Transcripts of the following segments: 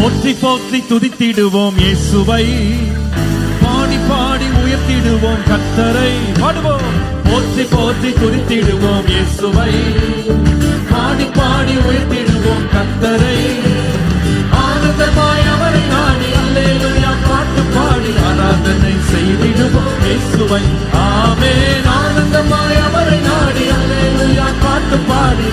போற்றி போற்றி துதித்திடுவோம் இயேசுவை, பாடி பாடி உயர்த்திடுவோம் கர்த்தரை. பாடுவோம். போற்றி போற்றி துதித்திடுவோம் இயேசுவை, பாடி பாடி உயர்த்திடுவோம் கர்த்தரை. ஆனந்தமாய் அவரை நாடி அல்லேலூயா பாட்டு பாடி ஆராதனை செய்திடுவோம் இயேசுவை. ஆமென். ஆனந்தமாய் அவரை நாடி அல்லேலூயா பாட்டு பாடி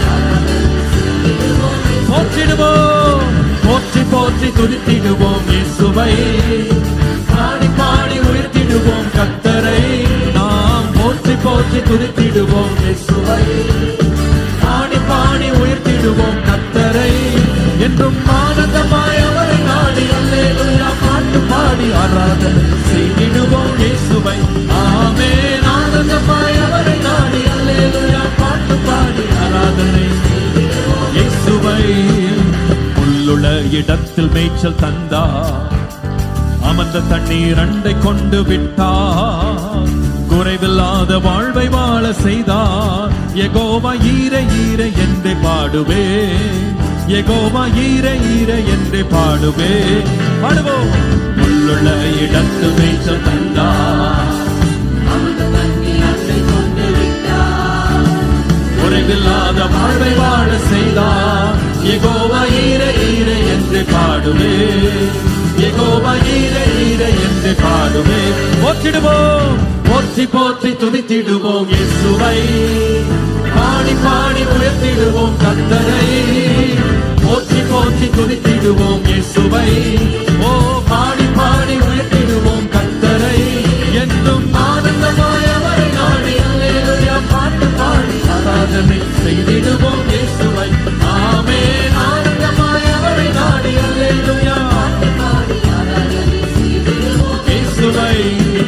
போற்றிடுவோம். போற்றி போற்றி துதித்திடுவோம் இயேசுவை, பாடி பாடி உயர்த்திடுவோம் கர்த்தரை. நாம் போற்றி போற்றி துதித்திடுவோம் இயேசுவை, பாடி பாடி உயர்த்திடுவோம் கர்த்தரை. என்றும் ஆனந்தமாய் அவரை நாடி அல்லேலூயா பாட்டு பாடி ஆராதனை செய்திடுவோம் இயேசுவை. ஆமென். ஆனந்தமாய் அவரை நாடி அல்லேலூயா பாட்டு பாடி ஆராதனை இயேசுவை. புல்லுள்ள இடத்தில் மேய்ச்சல் தந்தார், அமர்ந்த தண்ணீர் அண்டை கொண்டு விட்டார். குறைவில்லாத வாழ்வை வாழ செய்தார். யெகோவா ஈரே ஈரே என்றே பாடுவே, யெகோவா ஈரே ஈரே என்றே பாடுவே. பாடுவோம். புல்லுள்ள இடத்தில் மேய்ச்சல் தந்தார், குறைவில்லாத வாழ்வை வாழ செய்தார். யெகோவா ஈரே ஈரே என்று பாடுவே, யெகோவா ஈரே ஈரே என்று பாடுவே. போற்றிடுவோம். போற்றி போற்றி துதித்திடுவோம் இயேசுவை, பாடி பாடி உயர்த்திடுவோம் கர்த்தரை. போற்றி போற்றி துதித்திடுவோம் இயேசுவை,